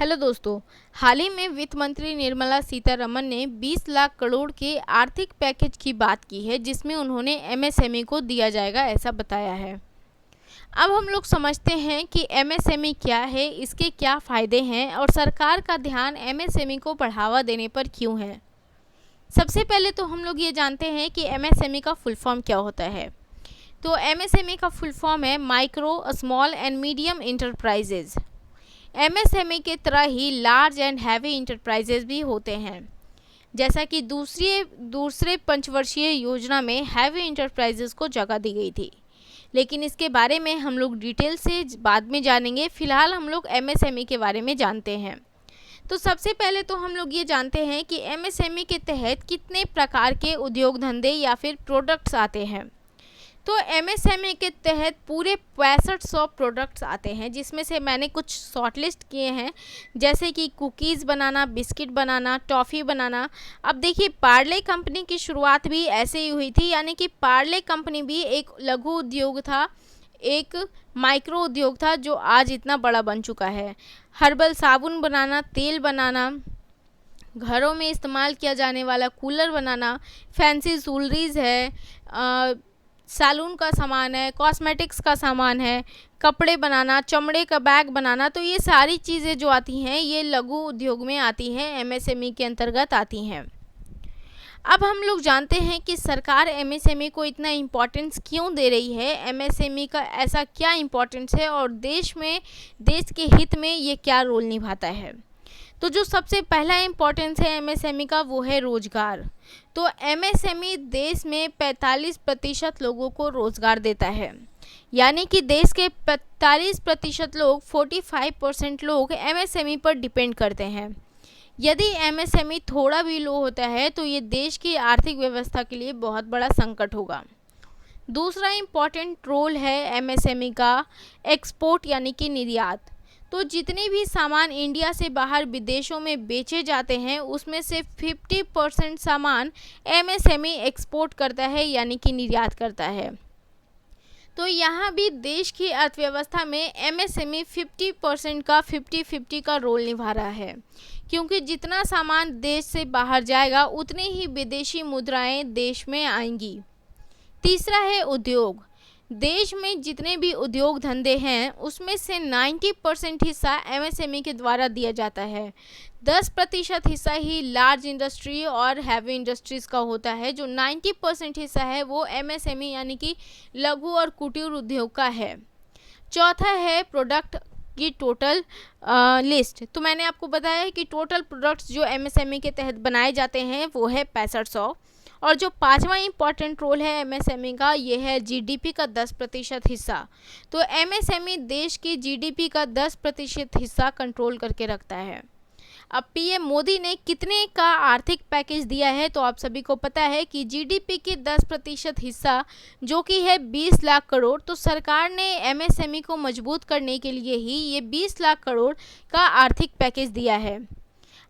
Hello दोस्तों। हाल ही में वित्त मंत्री निर्मला सीतारमण ने 20 लाख करोड़ के आर्थिक पैकेज की बात की है, जिसमें उन्होंने एमएसएमई को दिया जाएगा ऐसा बताया है। अब हम लोग समझते हैं कि एमएसएमई क्या है, इसके क्या फ़ायदे हैं और सरकार का ध्यान एमएसएमई को बढ़ावा देने पर क्यों है। सबसे पहले तो हम लोग ये जानते हैं कि एमएसएमई का फुल फॉर्म क्या होता है। तो एमएसएमई का फुल फॉर्म है micro, small and medium enterprises. MSME के तरह ही लार्ज एंड हैवी इंटरप्राइजेज भी होते हैं। जैसा कि दूसरे पंचवर्षीय योजना में हैवी इंटरप्राइजेज को जगह दी गई थी, लेकिन इसके बारे में हम लोग डिटेल से बाद में जानेंगे। फिलहाल हम लोग एमएसएमई के बारे में जानते हैं। तो सबसे पहले तो हम लोग ये जानते हैं कि एमएसएमई के तहत कितने प्रकार के उद्योग धंधे या फिर प्रोडक्ट्स आते हैं। तो एमएसएमई के तहत पूरे 6500 प्रोडक्ट्स आते हैं, जिसमें से मैंने कुछ शॉर्टलिस्ट किए हैं, जैसे कि कुकीज़ बनाना, बिस्किट बनाना, टॉफ़ी बनाना। अब देखिए, पार्ले कंपनी की शुरुआत भी ऐसे ही हुई थी, यानी कि पार्ले कंपनी भी एक लघु उद्योग था, एक माइक्रो उद्योग था, जो आज इतना बड़ा बन चुका है। हर्बल साबुन बनाना, तेल बनाना, घरों में इस्तेमाल किया जाने वाला कूलर बनाना, फैंसी ज्वेलरीज है, सैलून का सामान है, कॉस्मेटिक्स का सामान है, कपड़े बनाना, चमड़े का बैग बनाना। तो ये सारी चीज़ें जो आती हैं ये लघु उद्योग में आती हैं, एमएसएमई के अंतर्गत आती हैं। अब हम लोग जानते हैं कि सरकार एमएसएमई को इतना इम्पोर्टेंस क्यों दे रही है, एमएसएमई का ऐसा क्या इम्पोर्टेंस है और देश के हित में ये क्या रोल निभाता है। तो जो सबसे पहला इम्पोर्टेंस है एमएसएमई का, वो है रोजगार। तो एमएसएमई देश में 45% लोगों को रोजगार देता है, यानी कि देश के 45% लोग, 45% लोग एमएसएमई पर डिपेंड करते हैं। यदि एमएसएमई थोड़ा भी लो होता है तो ये देश की आर्थिक व्यवस्था के लिए बहुत बड़ा संकट होगा। दूसरा इम्पॉर्टेंट रोल है एमएसएमई का एक्सपोर्ट, यानी कि निर्यात। तो जितने भी सामान इंडिया से बाहर विदेशों में बेचे जाते हैं, उसमें से 50% सामान एमएसएमई एक्सपोर्ट करता है, यानी कि निर्यात करता है। तो यहाँ भी देश की अर्थव्यवस्था में एमएसएमई 50% का 50-50 का रोल निभा रहा है, क्योंकि जितना सामान देश से बाहर जाएगा उतनी ही विदेशी मुद्राएं देश में आएंगी। तीसरा है उद्योग। देश में जितने भी उद्योग धंधे हैं उसमें से 90% हिस्सा एमएसएमई के द्वारा दिया जाता है। 10% हिस्सा ही लार्ज इंडस्ट्री और हैवी इंडस्ट्रीज़ का होता है। जो 90% हिस्सा है वो एमएसएमई यानी कि लघु और कुटीर उद्योग का है। चौथा है प्रोडक्ट की टोटल लिस्ट। तो मैंने आपको बताया है कि टोटल प्रोडक्ट्स जो एमएसएमई के तहत बनाए जाते हैं वो है 6500। और जो पांचवा इम्पॉर्टेंट रोल है एमएसएमई का, ये है जीडीपी का 10% हिस्सा। तो एमएसएमई देश की जीडीपी का 10% हिस्सा कंट्रोल करके रखता है। अब पीएम मोदी ने कितने का आर्थिक पैकेज दिया है, तो आप सभी को पता है कि जीडीपी की 10% हिस्सा, जो कि है 20 लाख करोड़। तो सरकार ने एमएसएमई को मजबूत करने के लिए ही ये 20 लाख करोड़ का आर्थिक पैकेज दिया है।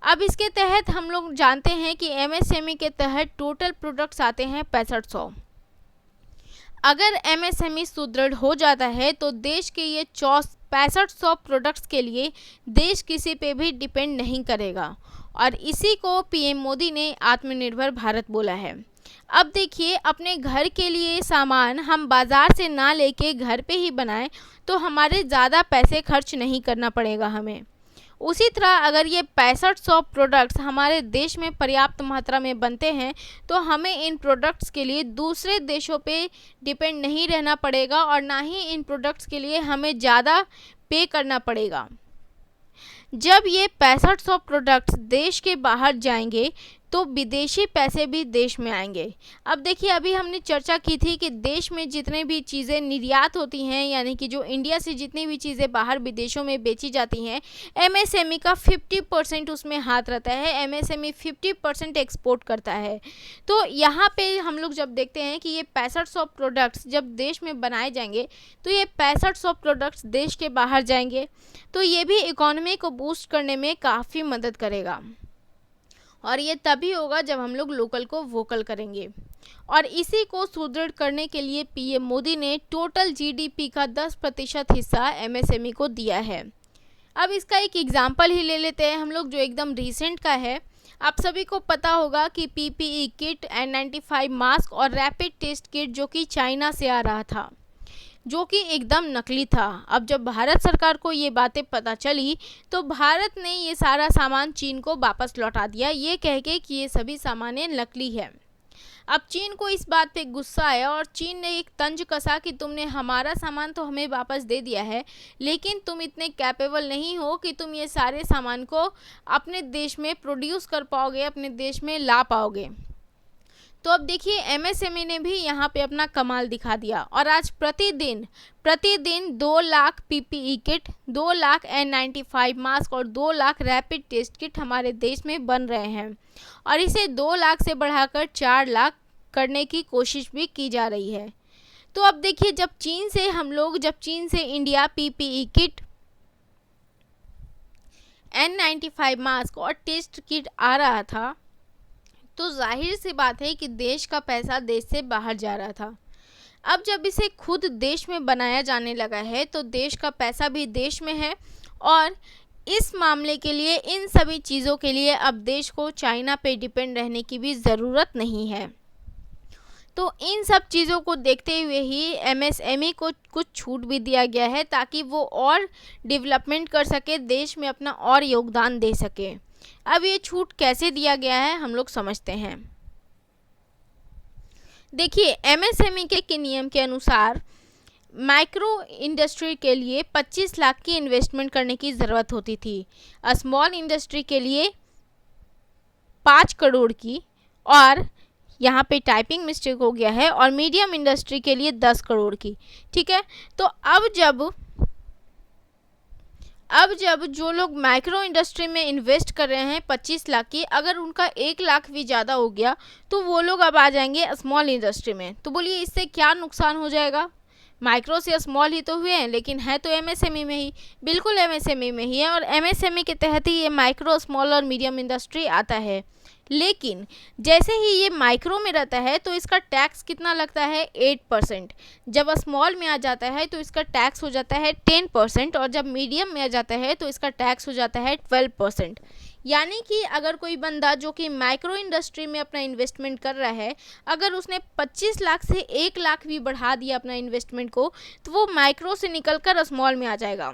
अब इसके तहत हम लोग जानते हैं कि एमएसएमई के तहत टोटल प्रोडक्ट्स आते हैं 6500। अगर एमएसएमई सुदृढ़ हो जाता है तो देश के ये 6500 प्रोडक्ट्स के लिए देश किसी पे भी डिपेंड नहीं करेगा, और इसी को पीएम मोदी ने आत्मनिर्भर भारत बोला है। अब देखिए, अपने घर के लिए सामान हम बाज़ार से ना लेके घर पे ही बनाएं तो हमारे ज़्यादा पैसे खर्च नहीं करना पड़ेगा हमें। उसी तरह अगर ये 6500 प्रोडक्ट्स हमारे देश में पर्याप्त मात्रा में बनते हैं तो हमें इन प्रोडक्ट्स के लिए दूसरे देशों पे डिपेंड नहीं रहना पड़ेगा, और ना ही इन प्रोडक्ट्स के लिए हमें ज़्यादा पे करना पड़ेगा। जब ये 6500 प्रोडक्ट्स देश के बाहर जाएंगे तो विदेशी पैसे भी देश में आएंगे। अब देखिए, अभी हमने चर्चा की थी कि देश में जितने भी चीज़ें निर्यात होती हैं, यानी कि जो इंडिया से जितनी भी चीज़ें बाहर विदेशों में बेची जाती हैं, एमएसएमई का 50% उसमें हाथ रहता है। एमएसएमई 50% एक्सपोर्ट करता है। तो यहाँ पे हम लोग जब देखते हैं कि ये 6500 प्रोडक्ट्स जब देश में बनाए जाएंगे तो ये 6500 प्रोडक्ट्स देश के बाहर जाएंगे, तो ये भी इकोनॉमी को बूस्ट करने में काफ़ी मदद करेगा। और ये तभी होगा जब हम लोग लोकल को वोकल करेंगे। और इसी को सुदृढ़ करने के लिए पीएम मोदी ने टोटल जीडीपी का 10% हिस्सा एमएसएमई को दिया है। अब इसका एक एग्जाम्पल ही ले लेते हैं हम लोग जो एकदम रिसेंट का है। आप सभी को पता होगा कि पीपीई किट, N95 मास्क और रैपिड टेस्ट किट जो कि चाइना से आ रहा था, जो कि एकदम नकली था। अब जब भारत सरकार को ये बातें पता चली तो भारत ने ये सारा सामान चीन को वापस लौटा दिया, ये कह के कि ये सभी सामानें नकली है। अब चीन को इस बात पे गुस्सा आया और चीन ने एक तंज कसा कि तुमने हमारा सामान तो हमें वापस दे दिया है, लेकिन तुम इतने कैपेबल नहीं हो कि तुम ये सारे सामान को अपने देश में प्रोड्यूस कर पाओगे, अपने देश में ला पाओगे। तो अब देखिए एमएसएमई ने भी यहाँ पे अपना कमाल दिखा दिया और आज प्रतिदिन 2 lakh PPE kit, 2 lakh N95 mask और 2 लाख रैपिड टेस्ट किट हमारे देश में बन रहे हैं और इसे 2 लाख से बढ़ाकर 4 लाख करने की कोशिश भी की जा रही है। तो अब देखिए जब चीन से India PPE kit, N95 mask और टेस्ट किट आ रहा था तो जाहिर सी बात है कि देश का पैसा देश से बाहर जा रहा था। अब जब इसे खुद देश में बनाया जाने लगा है तो देश का पैसा भी देश में है और इस मामले के लिए, इन सभी चीज़ों के लिए अब देश को चाइना पे डिपेंड रहने की भी ज़रूरत नहीं है। तो इन सब चीज़ों को देखते हुए ही एमएसएमई को कुछ छूट भी दिया गया है ताकि वो और डेवलपमेंट कर सके, देश में अपना और योगदान दे सके। अब ये छूट कैसे दिया गया है हम लोग समझते हैं। देखिए एमएसएमई के नियम के अनुसार माइक्रो इंडस्ट्री के लिए 25 लाख की इन्वेस्टमेंट करने की ज़रूरत होती थी, स्मॉल इंडस्ट्री के लिए 5 करोड़ की, और यहाँ पे टाइपिंग मिस्टेक हो गया है, और मीडियम इंडस्ट्री के लिए 10 करोड़ की। ठीक है, तो अब जब जो लोग माइक्रो इंडस्ट्री में इन्वेस्ट कर रहे हैं 25 लाख की, अगर उनका 1 लाख भी ज़्यादा हो गया तो वो लोग अब आ जाएंगे स्मॉल इंडस्ट्री में। तो बोलिए इससे क्या नुकसान हो जाएगा? माइक्रो से स्मॉल ही तो हुए हैं, लेकिन है तो एमएसएमई में ही, बिल्कुल एमएसएमई में ही है और एमएसएमई के तहत ही ये माइक्रो, स्मॉल और मीडियम इंडस्ट्री आता है। लेकिन जैसे ही ये माइक्रो में रहता है तो इसका टैक्स कितना लगता है? 8%। जब स्मॉल में आ जाता है तो इसका टैक्स हो जाता है 10% और जब मीडियम में आ जाता है तो इसका टैक्स हो जाता है 12%। यानी कि अगर कोई बंदा जो कि माइक्रो इंडस्ट्री में अपना इन्वेस्टमेंट कर रहा है, अगर उसने 25 लाख से 1 लाख भी बढ़ा दिया अपना इन्वेस्टमेंट को, तो वो माइक्रो से निकल कर स्मॉल में आ जाएगा।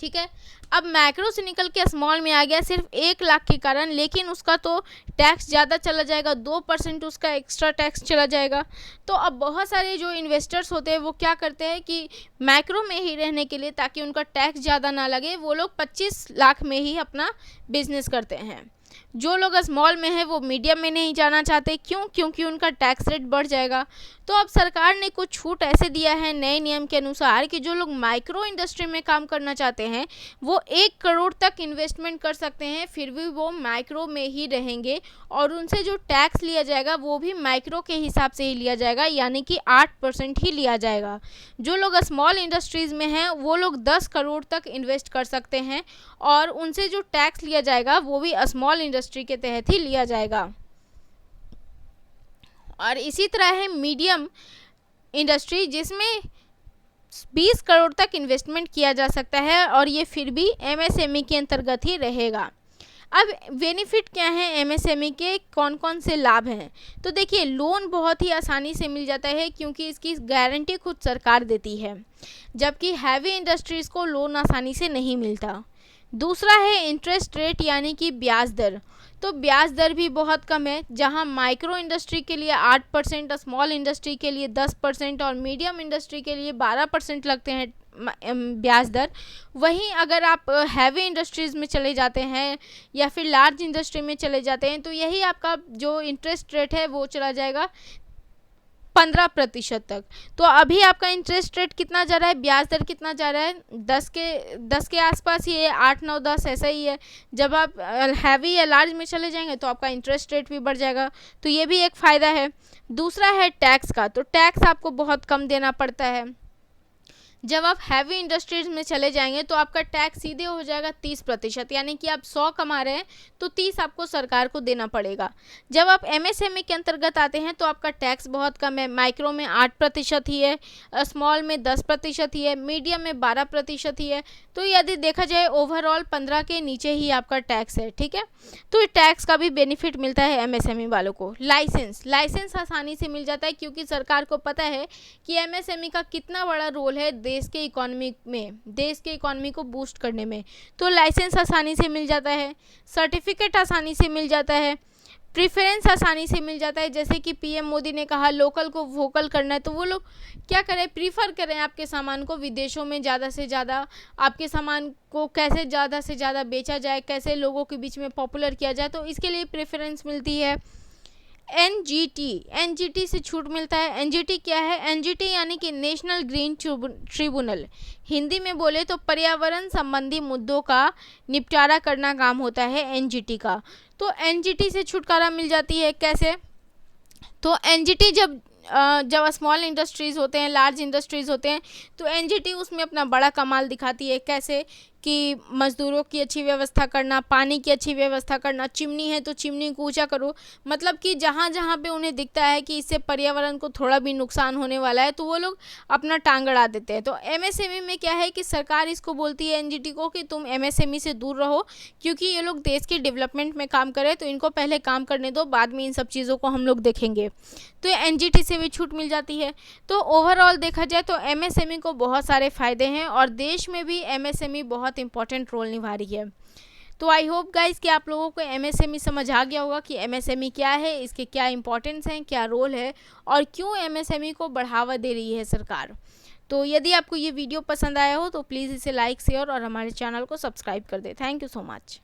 ठीक है, अब मैक्रो से निकल के स्मॉल में आ गया सिर्फ 1 लाख के कारण, लेकिन उसका तो टैक्स ज़्यादा चला जाएगा, 2% उसका एक्स्ट्रा टैक्स चला जाएगा। तो अब बहुत सारे जो इन्वेस्टर्स होते हैं वो क्या करते हैं कि मैक्रो में ही रहने के लिए, ताकि उनका टैक्स ज़्यादा ना लगे, वो लोग 25 लाख में ही अपना बिजनेस करते हैं। जो लोग स्मॉल में है वो मीडियम में नहीं जाना चाहते, क्यों? क्योंकि उनका टैक्स रेट बढ़ जाएगा। तो अब सरकार ने कुछ छूट ऐसे दिया है नए नियम के अनुसार कि जो लोग माइक्रो इंडस्ट्री में काम करना चाहते हैं वो 1 करोड़ तक इन्वेस्टमेंट कर सकते हैं, फिर भी वो माइक्रो में ही रहेंगे और उनसे जो टैक्स लिया जाएगा वो भी माइक्रो के हिसाब से ही लिया जाएगा, यानी कि 8% ही लिया जाएगा। जो लोग स्मॉल इंडस्ट्रीज़ में हैं वो लोग 10 करोड़ तक इन्वेस्ट कर सकते हैं और उनसे जो टैक्स लिया जाएगा वो भी स्मॉल इंडस्ट्री के तहत ही लिया जाएगा। और इसी तरह है मीडियम इंडस्ट्री, जिसमें 20 करोड़ तक इन्वेस्टमेंट किया जा सकता है और ये फिर भी एमएसएमई के अंतर्गत ही रहेगा। अब बेनिफिट क्या है एमएसएमई के, कौन कौन से लाभ हैं? तो देखिए लोन बहुत ही आसानी से मिल जाता है क्योंकि इसकी गारंटी खुद सरकार देती है, जबकि हैवी इंडस्ट्रीज़ को लोन आसानी से नहीं मिलता। दूसरा है इंटरेस्ट रेट यानी कि ब्याज दर। तो ब्याज दर भी बहुत कम है, जहां माइक्रो इंडस्ट्री के लिए 8%, स्मॉल इंडस्ट्री के लिए 10% और मीडियम इंडस्ट्री के लिए 12% लगते हैं ब्याज दर। वहीं अगर आप हैवी इंडस्ट्रीज़ में चले जाते हैं या फिर लार्ज इंडस्ट्री में चले जाते हैं तो यही आपका जो इंटरेस्ट रेट है वो चला जाएगा 15% तक। तो अभी आपका इंटरेस्ट रेट कितना जा रहा है, ब्याज दर कितना जा रहा है? 10 के आसपास ही है, 8, 9, 10 ऐसा ही है। जब आप हैवी या लार्ज में चले जाएंगे तो आपका इंटरेस्ट रेट भी बढ़ जाएगा, तो ये भी एक फ़ायदा है। दूसरा है टैक्स का, तो टैक्स आपको बहुत कम देना पड़ता है। जब आप हैवी इंडस्ट्रीज में चले जाएंगे तो आपका टैक्स सीधे हो जाएगा 30%, यानी कि आप 100 कमा रहे हैं तो 30 आपको सरकार को देना पड़ेगा। जब आप एमएसएमई के अंतर्गत आते हैं तो आपका टैक्स बहुत कम है, माइक्रो में 8% ही है, स्मॉल में 10% ही है, मीडियम में 12% ही है। तो यदि देखा जाए ओवरऑल 15 के नीचे ही आपका टैक्स है, ठीक है। तो टैक्स का भी बेनिफिट मिलता है एमएसएमई वालों को। लाइसेंस आसानी से मिल जाता है, क्योंकि सरकार को पता है कि एमएसएमई का कितना बड़ा रोल है देश के इकोनॉमी को बूस्ट करने में। तो लाइसेंस आसानी से मिल जाता है, सर्टिफिकेट आसानी से मिल जाता है, प्रीफरेंस आसानी से मिल जाता है। जैसे कि पीएम मोदी ने कहा लोकल को वोकल करना है, तो वो लोग क्या करें, प्रीफर करें आपके सामान को विदेशों में ज़्यादा से ज़्यादा, आपके सामान को कैसे ज़्यादा से ज़्यादा बेचा जाए, कैसे लोगों के बीच में पॉपुलर किया जाए, तो इसके लिए प्रेफरेंस मिलती है। एनजीटी से छूट मिलता है। एनजीटी क्या है? एनजीटी यानी कि नेशनल ग्रीन ट्रिब्यूनल, हिंदी में बोले तो पर्यावरण संबंधी मुद्दों का निपटारा करना काम होता है एनजीटी का। तो एनजीटी से छुटकारा मिल जाती है कैसे? तो एनजीटी जब स्मॉल इंडस्ट्रीज़ होते हैं, लार्ज इंडस्ट्रीज़ होते हैं, तो एनजीटी उसमें अपना बड़ा कमाल दिखाती है। कैसे कि मज़दूरों की अच्छी व्यवस्था करना, पानी की अच्छी व्यवस्था करना, चिमनी है तो चिमनी को ऊंचा करो, मतलब कि जहाँ जहाँ पे उन्हें दिखता है कि इससे पर्यावरण को थोड़ा भी नुकसान होने वाला है तो वो लोग अपना टांग अड़ा देते हैं। तो एमएसएमई में क्या है कि सरकार इसको बोलती है एनजीटी को कि तुम एमएसएमई से दूर रहो, क्योंकि ये लोग देश के डेवलपमेंट में काम करें, तो इनको पहले काम करने दो, बाद में इन सब चीज़ों को हम लोग देखेंगे। तो एनजीटी से भी छूट मिल जाती है। तो ओवरऑल देखा जाए तो एमएसएमई को बहुत सारे फ़ायदे हैं और देश में भी एमएसएमई बहुत इंपॉर्टेंट रोल निभा रही है। तो आई होप गाइस कि आप लोगों को एमएसएमई समझ आ गया होगा कि एमएसएमई क्या है, इसके क्या इंपॉर्टेंस हैं, क्या रोल है और क्यों एमएसएमई को बढ़ावा दे रही है सरकार। तो यदि आपको ये वीडियो पसंद आया हो तो प्लीज़ इसे लाइक, शेयर और हमारे चैनल को सब्सक्राइब कर दें। Thank you so much.